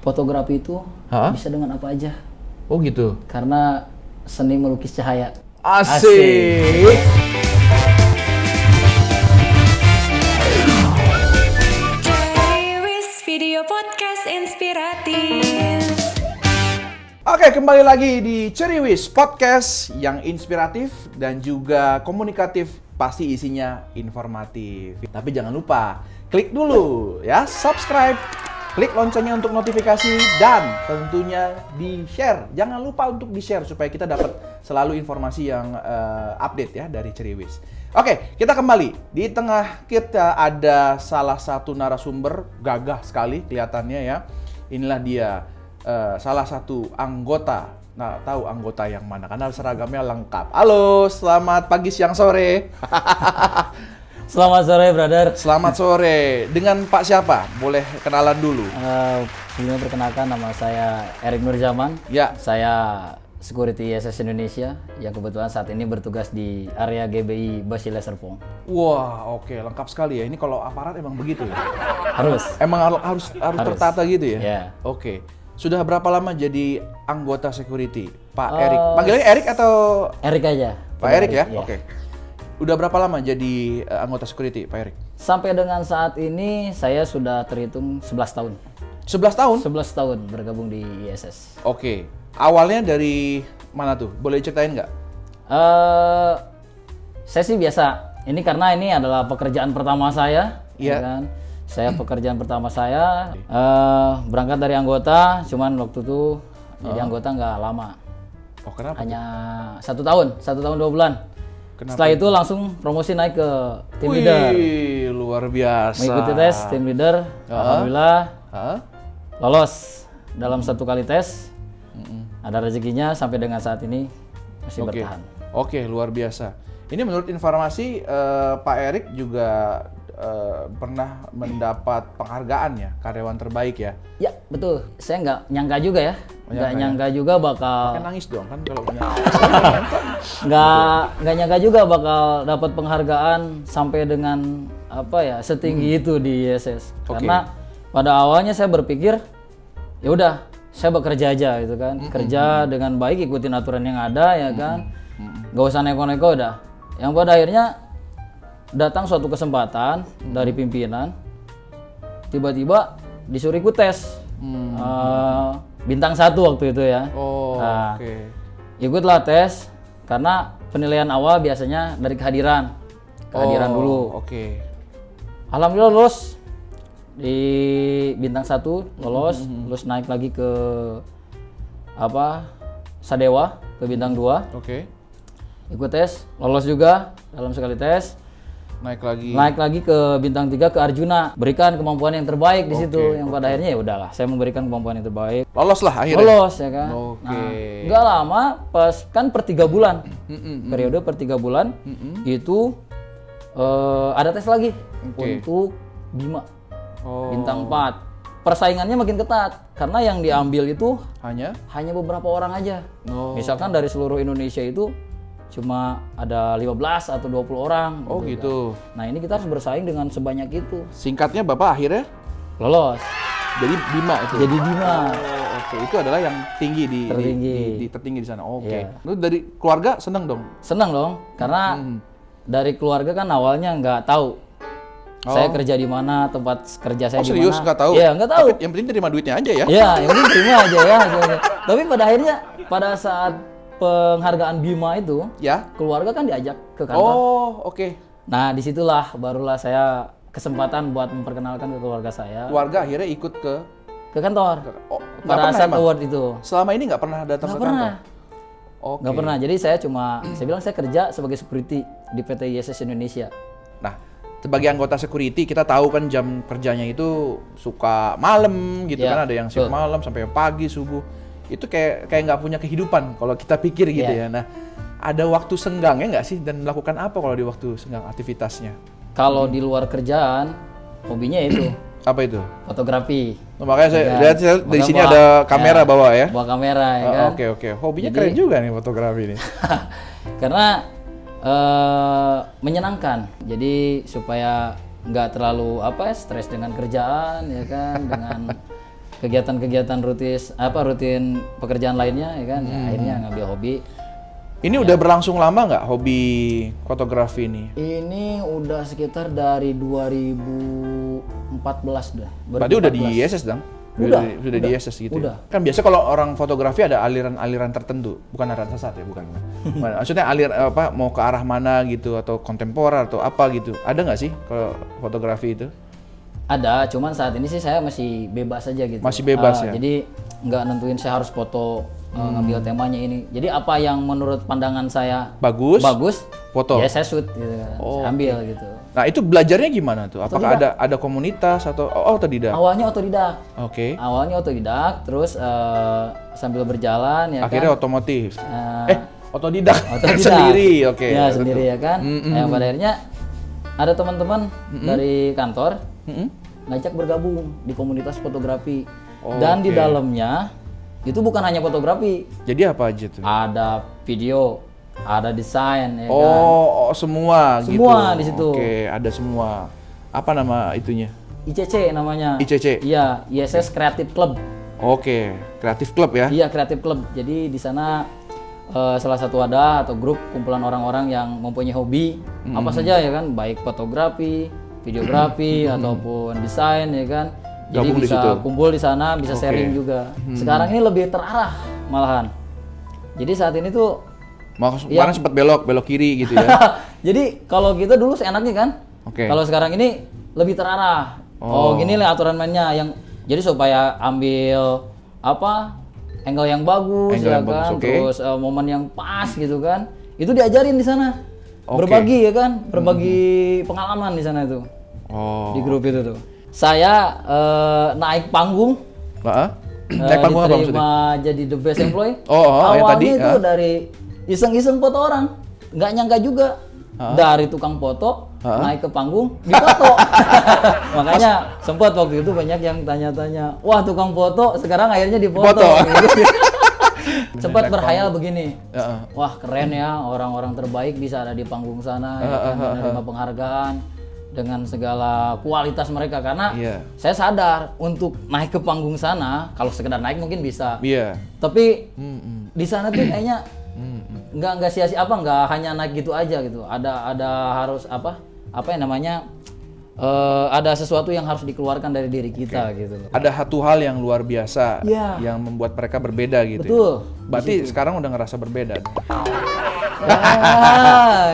Fotografi itu bisa dengan apa aja. Oh gitu. Karena seni melukis cahaya. Asik. Ceriwis Video Podcast Inspiratif. Oke, kembali lagi di Ceriwis Podcast yang inspiratif dan juga komunikatif, pasti isinya informatif. Tapi jangan lupa, klik dulu ya, subscribe, klik loncengnya untuk notifikasi, dan tentunya di-share. Jangan lupa untuk di-share supaya kita dapat selalu informasi yang update ya dari Ceriwis. Oke, kita kembali. Di tengah kita ada salah satu narasumber, gagah sekali kelihatannya ya. Inilah dia. Salah satu anggota. Nah, tahu anggota yang mana? Karena seragamnya lengkap. Halo, selamat pagi, siang, sore. Selamat sore, brother. Selamat sore. Dengan Pak siapa? Boleh kenalan dulu. Sebelumnya perkenalkan, nama saya Erik Nurjaman. Ya. Saya security ISS Indonesia yang kebetulan saat ini bertugas di area GBI Basile Serpong. Wah, oke, lengkap sekali ya. Ini kalau aparat emang begitu ya? Harus. Emang harus tertata gitu ya? Ya. Oke. Sudah berapa lama jadi anggota security, Pak Erik? Panggilnya Erik atau Erik aja. Pak Erik ya? Iya. Oke. Udah berapa lama jadi anggota security, Pak Erik? Sampai dengan saat ini saya sudah terhitung 11 tahun. 11 tahun? 11 tahun bergabung di ISS. Oke. Awalnya dari mana tuh? Boleh ceritain nggak? Saya sih biasa. Ini karena ini adalah pekerjaan pertama saya, Iya. ya kan? Pekerjaan pertama saya berangkat dari anggota, cuman waktu itu jadi anggota nggak lama, Oh, kenapa? hanya 1 tahun 2 bulan. Kenapa? Setelah itu langsung promosi naik ke tim leader, Wih, luar biasa. mengikuti tes tim leader. Alhamdulillah Hah? lolos dalam 1 kali tes. Ada rezekinya sampai dengan saat ini masih Oke. bertahan. Oke, luar biasa. Ini menurut informasi Pak Erik juga pernah mendapat penghargaan ya, karyawan terbaik ya. Ya betul, saya nggak nyangka juga ya, nggak nyangka juga bakal, Pakai nangis dong kan kalau nggak nyangka juga bakal dapat penghargaan sampai dengan apa ya, setinggi itu di ISS. Oke. Karena pada awalnya saya berpikir ya udah saya bekerja aja gitu kan, kerja dengan baik, ikutin aturan yang ada ya kan, nggak usah neko-neko udah. Yang pada akhirnya datang suatu kesempatan dari pimpinan, tiba-tiba disuruh ikut tes bintang 1 waktu itu ya. Oh, Nah, oke. ikutlah tes karena penilaian awal biasanya dari kehadiran dulu. Oke. Alhamdulillah lolos di bintang 1, lolos naik lagi ke Sadewa, ke bintang 2, Oke. ikut tes, lolos juga dalam sekali tes. Naik lagi. Naik lagi ke bintang 3 ke Arjuna, berikan kemampuan yang terbaik di situ. Oke, Yang pada akhirnya ya udahlah, saya memberikan kemampuan yang terbaik. Lolos lah akhirnya. Lolos ya kan. Oke. Nah, nggak lama, pas kan per 3 bulan, periode per 3 bulan itu ada tes lagi untuk Bima Oh. bintang 4. Persaingannya makin ketat karena yang diambil itu Hanya? hanya beberapa orang aja. Oh. Misalkan dari seluruh Indonesia itu cuma ada 15 atau 20 orang. Oh gitu. Kan. Nah ini kita harus bersaing dengan sebanyak itu. Singkatnya Bapak akhirnya Lolos. jadi Bima itu. Jadi Bima. Oh, oke. Itu adalah yang tinggi di Tertinggi. di tertinggi di sana. Oke. Iya. Lu dari keluarga seneng dong. Senang dong, karena dari keluarga kan awalnya nggak tahu saya kerja di mana, tempat kerja saya Oh di mana. serius nggak tahu? Iya nggak tahu. Tapi yang penting terima duitnya aja ya. Iya, yang penting terima aja ya. Tapi pada akhirnya pada saat penghargaan Bima itu, Ya. keluarga kan diajak ke kantor. Oh oke. Nah disitulah barulah saya kesempatan buat memperkenalkan ke keluarga saya Keluarga akhirnya ikut ke kantor. Oh, nggak Pada pernah saat emang? award itu. Selama ini nggak pernah datang Nggak ke kantor. pernah. Oke. Nggak pernah. Jadi saya bilang saya kerja sebagai security di PT ISS Indonesia. Nah, sebagai anggota security kita tahu kan jam kerjanya itu suka malam gitu Iya, kan, ada yang shift betul. malam sampai pagi subuh. Itu kayak nggak punya kehidupan kalau kita pikir gitu Iya. ya. Nah, ada waktu senggangnya nggak sih dan melakukan apa kalau di waktu senggang aktivitasnya? Kalau di luar kerjaan, hobinya itu Apa itu? fotografi. Oh, makanya saya Ya, lihat dari makanya sini ada kamera bawa ya. Bawa kamera ya Oh, kan. Oke. Hobinya Jadi- keren juga nih fotografi ini. Karena menyenangkan. Jadi supaya nggak terlalu stres dengan kerjaan ya kan, dengan kegiatan-kegiatan rutin pekerjaan lainnya ya kan, ya, akhirnya ngambil hobi. Ini udah berlangsung lama nggak hobi fotografi ini? Ini udah sekitar dari 2014 dah. Berarti udah di ISS dong? Udah di ISS gitu. Udah. Ya? Kan biasa kalau orang fotografi ada aliran-aliran tertentu, bukan aliran sesat ya, bukan. Maksudnya mau ke arah mana gitu, atau kontemporer atau apa gitu. Ada nggak sih kalau fotografi itu? Ada, cuman saat ini sih saya masih bebas aja gitu. Masih bebas ya? Jadi nggak nentuin saya harus foto ngambil temanya ini. Jadi apa yang menurut pandangan saya bagus, foto. Ya saya shoot gitu kan. Saya ambil gitu. Nah, itu belajarnya gimana tuh? Apakah ada komunitas atau otodidak? Awalnya otodidak. Oke. Awalnya otodidak, terus sambil berjalan ya akhirnya kan. otomotif. Otodidak. Sendiri, oke. Ya, sendiri ya kan. Yang pada akhirnya ada teman-teman dari kantor ngajak bergabung di komunitas fotografi. Dan di dalamnya itu bukan hanya fotografi. Jadi apa aja tuh? Ada video, ada desain ya kan. Semua gitu. Semua di situ. Oke, ada semua. Apa nama itunya? ICC namanya. ICC. Iya, ISS Creative Club. Oke, Creative Club ya? Iya, Creative Club. Jadi di sana salah satu wadah atau grup kumpulan orang-orang yang mempunyai hobi apa saja ya kan, baik fotografi, videografi ataupun desain ya kan. Jadi Gabung bisa kumpul di sana, bisa sharing juga. Sekarang ini lebih terarah malahan. Jadi saat ini tuh kemarin sempat belok kiri gitu ya. Jadi kalau kita dulu seenaknya kan. Oke. Kalau sekarang ini lebih terarah. Gini lah aturan mainnya yang jadi supaya ambil angle yang bagus ya kan, terus momen yang pas gitu kan. Itu diajarin di sana. Berbagi ya kan, berbagi pengalaman di sana itu. Di grup itu tuh. Saya naik panggung. Naik panggung apa maksudnya? Diterima jadi the best employee. Yang tadi itu dari iseng-iseng foto orang, nggak nyangka juga dari tukang foto naik ke panggung dipoto. Makanya sempat waktu itu banyak yang tanya-tanya, wah tukang foto sekarang akhirnya dipoto. Sempat berhayal begini, wah keren ya, orang-orang terbaik bisa ada di panggung sana, menerima penghargaan dengan segala kualitas mereka, karena saya sadar untuk naik ke panggung sana, kalau sekedar naik mungkin bisa, tapi di sana tuh kayaknya nggak sia-sia, nggak hanya naik gitu aja gitu, ada harus ada sesuatu yang harus dikeluarkan dari diri kita gitu. Ada satu hal yang luar biasa yang membuat mereka berbeda gitu. Betul. Berarti sekarang udah ngerasa berbeda.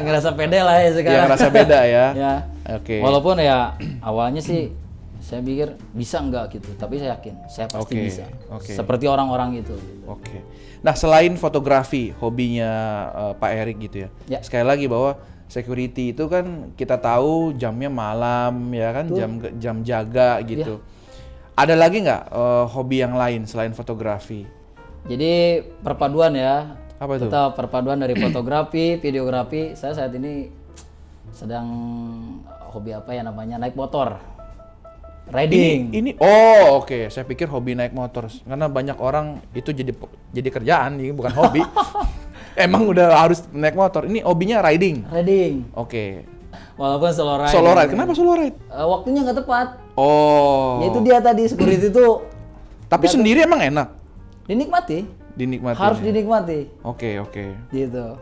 Ngerasa pede lah ya sekarang. Ya, ngerasa beda ya. Ya. Oke. Walaupun ya awalnya sih saya pikir bisa nggak gitu, tapi saya yakin saya pasti bisa. Seperti orang-orang itu. Oke. Nah, selain fotografi, hobinya Pak Erik gitu ya. Sekali lagi bahwa security itu kan kita tahu jamnya malam ya kan, jam jaga gitu. Ada lagi nggak hobi yang lain selain fotografi? Jadi perpaduan ya. Apa itu? Tetap perpaduan dari fotografi, videografi. Saya saat ini sedang hobi naik motor. Riding. Ini oke. Saya pikir hobi naik motor karena banyak orang itu jadi kerjaan, ini bukan hobi. Emang udah harus naik motor. Ini hobinya riding. Riding. Oke. Walaupun solo ride. Solo ride. Kenapa solo ride? Waktunya nggak tepat. Ya itu dia tadi security itu. Tapi sendiri emang enak. Dinikmati. Harus dinikmati. Oke. Gitu.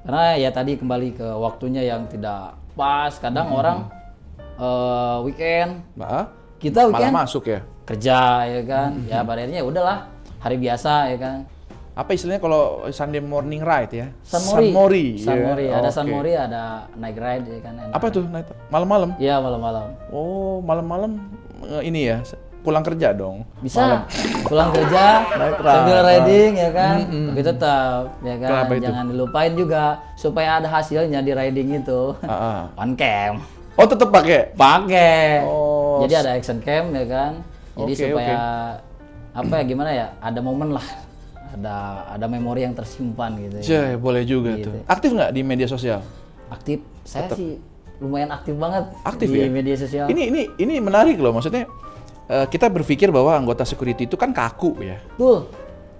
Karena ya tadi kembali ke waktunya yang tidak pas. Kadang orang weekend. Kita weekend malah masuk ya. Kerja ya kan. Ya pada akhirnya udahlah, hari biasa ya kan. Apa istilahnya kalau Sunday morning ride ya? Sunmori. Ya? Ada Sunmori, ada night ride ya kan. Apa tuh malam-malam? Iya, malam-malam. Malam-malam ini ya. Pulang kerja dong. Bisa. Pulang kerja sambil riding ya kan. Tapi tetap ya kan. Jangan dilupain juga supaya ada hasilnya di riding itu. On cam. Tetap pakai? Pakai. Jadi ada action cam ya kan. Jadi supaya gimana ya? Ada momen lah. Ada memori yang tersimpan gitu. Boleh juga gitu. Tuh. Aktif nggak di media sosial? Aktif. Saya sih lumayan aktif banget di media sosial. Ini menarik loh, maksudnya kita berpikir bahwa anggota security itu kan kaku ya. Betul.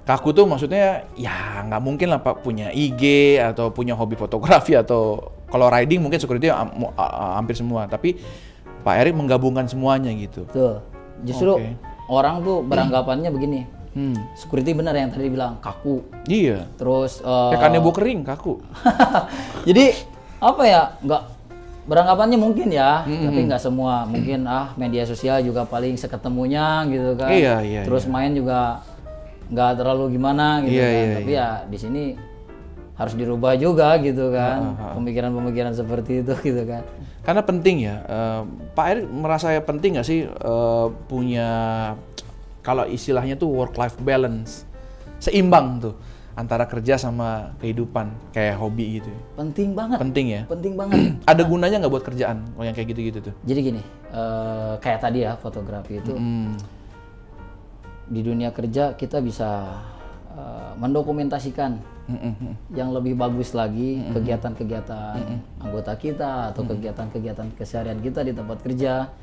Kaku tuh maksudnya ya nggak mungkin lah Pak punya IG atau punya hobi fotografi, atau kalau riding mungkin security hampir semua, tapi Pak Erik menggabungkan semuanya gitu. Betul. Justru orang tuh beranggapannya begini. Security benar yang tadi bilang kaku. Iya. Terus Kayak kanebo kering, kaku. jadi apa ya? Nggak beranggapannya mungkin ya, tapi nggak semua. Mungkin media sosial juga paling seketemunya gitu kan. Iya. Terus main juga nggak terlalu gimana gitu kan. Tapi ya di sini harus dirubah juga gitu kan. Pemikiran-pemikiran seperti itu gitu kan. Karena penting ya, Pak Erik merasa penting nggak sih punya, kalau istilahnya tuh work-life balance, seimbang tuh antara kerja sama kehidupan, kayak hobi gitu. Penting banget. Penting ya? Penting banget. Ada gunanya nggak buat kerjaan, kalau yang kayak gitu-gitu tuh? Jadi gini, kayak tadi ya fotografi itu, di dunia kerja kita bisa mendokumentasikan yang lebih bagus lagi kegiatan-kegiatan anggota kita atau kegiatan-kegiatan keseharian kita di tempat kerja.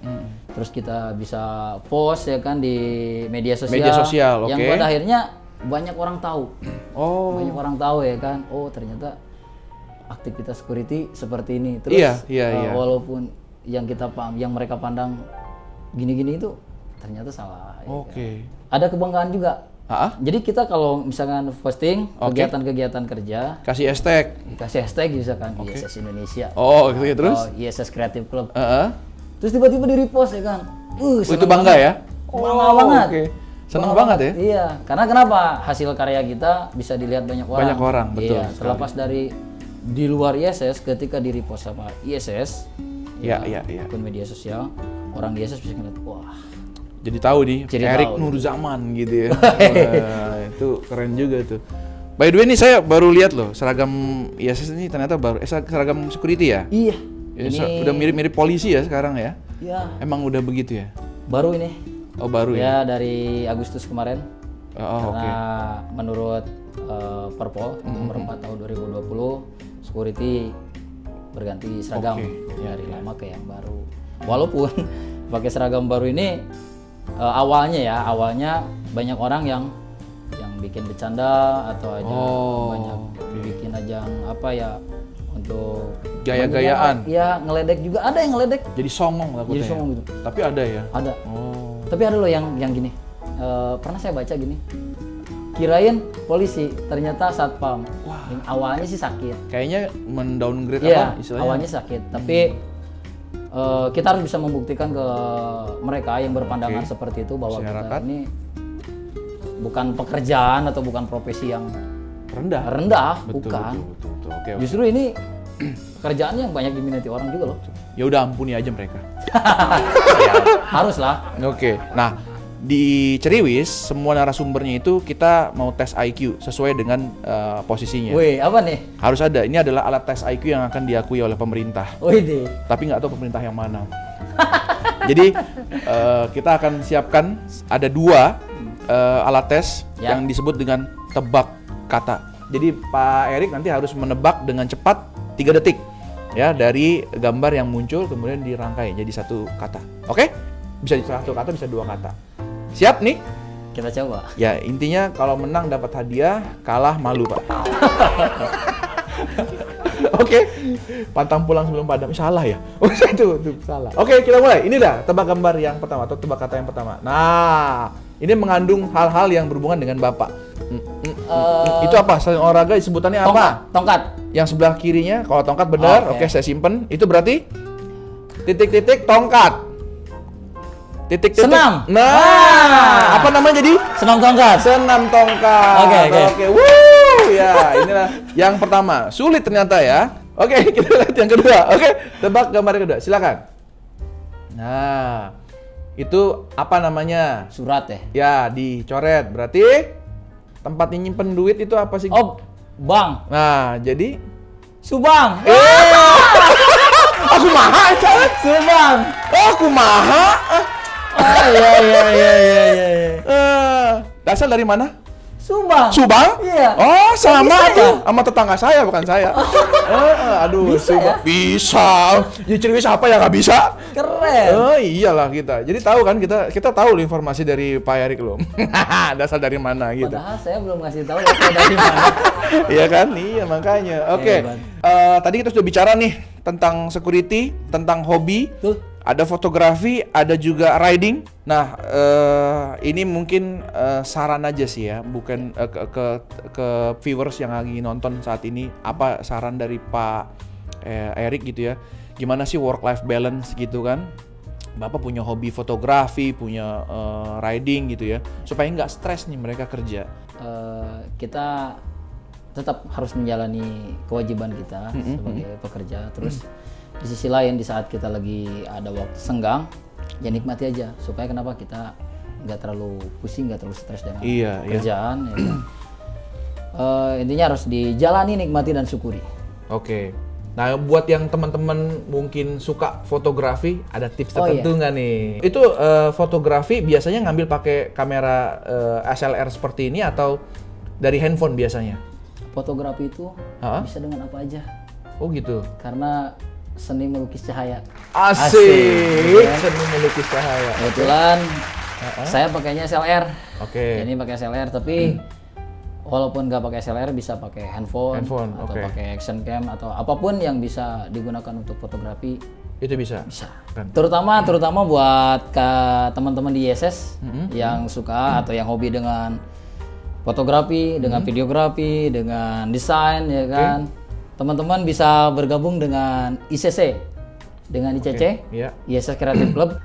Terus kita bisa post ya kan di media sosial, yang pada akhirnya banyak orang tahu. Banyak orang tahu ya kan. Oh, ternyata aktivitas security seperti ini. Terus walaupun yang mereka pandang gini-gini itu ternyata salah. Ya kan? Ada kebanggaan juga. Jadi kita kalau misalkan posting kegiatan-kegiatan kerja, kasih hashtag misalkan ISS Indonesia, terus ISS Creative Club, terus tiba-tiba di repost ya kan, itu bangga ya, bangga banget, seneng banget ya, iya, karena kenapa hasil karya kita bisa dilihat banyak orang, betul, iya, terlepas dari di luar ISS, ketika di repost sama ISS, akun media sosial, orang di ISS bisa ngeliat, wah. Jadi tahu nih, Erik Nurzaman gitu ya. Wah, itu keren juga tuh. By the way nih saya baru lihat loh seragam ISS ini ternyata baru seragam security ya. Iya. Udah mirip-mirip polisi ya sekarang ya. Iya. Emang udah begitu ya. Baru ini. Oh baru ya. Ya dari Agustus kemarin. Karena menurut Perpol nomor 4 tahun 2020 security berganti seragam dari lama ke yang baru. Walaupun pakai seragam baru ini awalnya banyak orang yang bikin bercanda atau aja banyak bikin ajang apa ya untuk gaya-gayaan. Ya ngeledek juga, ada yang ngeledek. Jadi songong lah. Jadi songong gitu. Tapi ada ya. Ada. Tapi ada loh yang gini. Pernah saya baca gini. Kirain polisi, ternyata satpam. Yang awalnya sih sakit. Kayaknya mendowngrade istilahnya. Awalnya sakit, tapi kita harus bisa membuktikan ke mereka yang berpandangan seperti itu bahwa kita ini bukan pekerjaan atau bukan profesi yang rendah, bukan. Betul. Justru ini pekerjaan yang banyak diminati orang juga loh. Ya udah ampuni aja mereka. Haruslah. Nah, di Ceriwis semua narasumbernya itu kita mau tes IQ sesuai dengan posisinya. Wih, apa nih? Harus ada. Ini adalah alat tes IQ yang akan diakui oleh pemerintah. Wih deh. Tapi nggak tahu pemerintah yang mana. Jadi kita akan siapkan ada 2 alat tes yang disebut dengan tebak kata. Jadi Pak Erik nanti harus menebak dengan cepat 3 detik ya dari gambar yang muncul kemudian dirangkai jadi satu kata. Oke? Bisa satu kata, bisa 2 kata. Siap nih? Kita coba. Ya intinya kalau menang dapat hadiah, kalah malu Pak. Oke. Pantang pulang sebelum padam. Salah ya? Oh itu salah. Oke, kita mulai. Ini dah tebak gambar yang pertama atau tebak kata yang pertama. Nah, ini mengandung hal-hal yang berhubungan dengan Bapak. Itu apa? Selain olahraga sebutannya apa? Tongkat. Yang sebelah kirinya, kalau tongkat benar, oke saya simpen. Itu berarti titik-titik tongkat. Titik-titik. Senam. Nah, apa namanya jadi? Senam tongkat. Senam tongkat. Oke. Ya, inilah yang pertama. Sulit ternyata ya. Oke, kita lihat yang kedua. Oke, tebak gambar yang kedua. Silakan. Nah, itu apa namanya? Surat ya? Ya, dicoret. Berarti tempat nyimpen duit itu apa sih? Oh, bank. Nah, jadi Subang. Aku maha, coret. Subang. Aku maha. Iya. Dasar dari mana? Subang. Iya. Oh, sama tuh. Ya? Sama tetangga saya, bukan saya. Aduh, bisa Subang. ya? Bisa. Ya Ceriwis apa yang nggak bisa? Keren. Oh, iyalah kita. Jadi tahu kan kita tahu loh informasi dari Pak Erik loh. Dasar dari mana gitu. Padahal saya belum ngasih tahu dari mana. Iya kan? Iya, makanya. Oke. Tadi kita sudah bicara nih tentang security, tentang hobi. Tuh. ada fotografi, ada juga riding. Nah, ini mungkin saran aja sih ya, bukan ke viewers yang lagi nonton saat ini. Apa saran dari Pak Erik gitu ya? Gimana sih work-life balance gitu kan? Bapak punya hobi fotografi, punya riding gitu ya, supaya nggak stres nih mereka kerja. Kita tetap harus menjalani kewajiban kita sebagai pekerja. Terus di sisi lain, di saat kita lagi ada waktu senggang, ya nikmati aja. Supaya kenapa kita nggak terlalu pusing, nggak terlalu stres dengan kerjaan. Ya kan? Intinya harus dijalani, nikmati, dan syukuri. Oke. Nah, buat yang teman-teman mungkin suka fotografi, ada tips tertentu nggak nih? Itu fotografi biasanya ngambil pakai kamera SLR seperti ini atau dari handphone biasanya? Fotografi itu bisa dengan apa aja. Oh gitu. Karena seni melukis cahaya. Asik. Seni melukis cahaya. Kebetulan saya pakainya SLR. Oke. Ini pakai SLR, tapi walaupun nggak pakai SLR bisa pakai handphone atau pakai action cam atau apapun yang bisa digunakan untuk fotografi. Itu bisa. Bisa. Kan. Terutama buat teman-teman di ISS yang suka atau yang hobi dengan fotografi, dengan videografi, dengan desain, ya kan. Teman-teman bisa bergabung dengan ICC, dengan ICC, ISS Creative Club.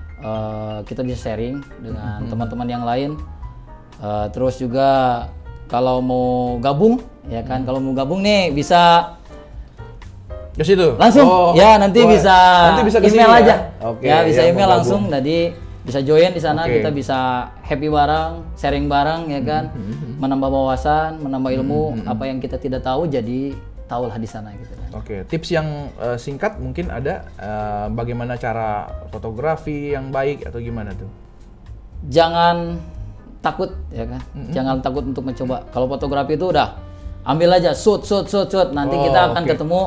Kita bisa sharing dengan teman-teman yang lain. Terus juga kalau mau gabung, ya kan, kalau mau gabung nih bisa ke situ. langsung, nanti bisa email aja. Oke, ya bisa email mau langsung, gabung. jadi bisa join di sana. Kita bisa happy bareng, sharing bareng, ya kan, menambah wawasan, menambah ilmu, apa yang kita tidak tahu jadi tahulah di sana gitu kan. Oke, tips yang singkat mungkin ada bagaimana cara fotografi yang baik atau gimana tuh? Jangan takut, ya kan. Jangan takut untuk mencoba. Kalau fotografi itu udah ambil aja, shoot. Nanti kita akan ketemu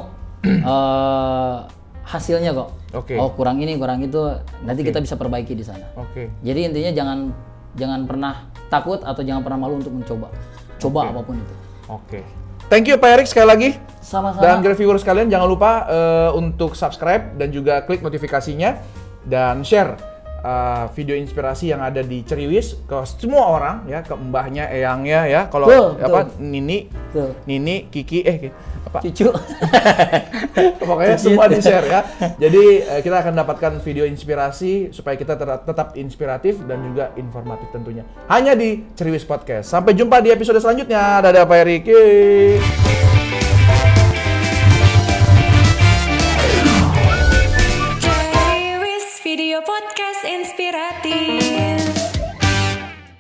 hasilnya kok. Oh, kurang ini, kurang itu. Nanti kita bisa perbaiki di sana. Jadi intinya jangan pernah takut atau jangan pernah malu untuk mencoba. Coba apapun itu. Thank you Pak Erik sekali lagi. Sama-sama. Dan viewers sekalian jangan lupa untuk subscribe dan juga klik notifikasinya dan share video inspirasi yang ada di Ceriwis ke semua orang ya, ke mbahnya, eyangnya ya, kalau Nini, Kiki, Cucu. Pokoknya semua di-share ya. Jadi kita akan dapatkan video inspirasi supaya kita tetap inspiratif dan juga informatif tentunya. Hanya di Ceriwis Podcast. Sampai jumpa di episode selanjutnya. Dadah Pak Erik.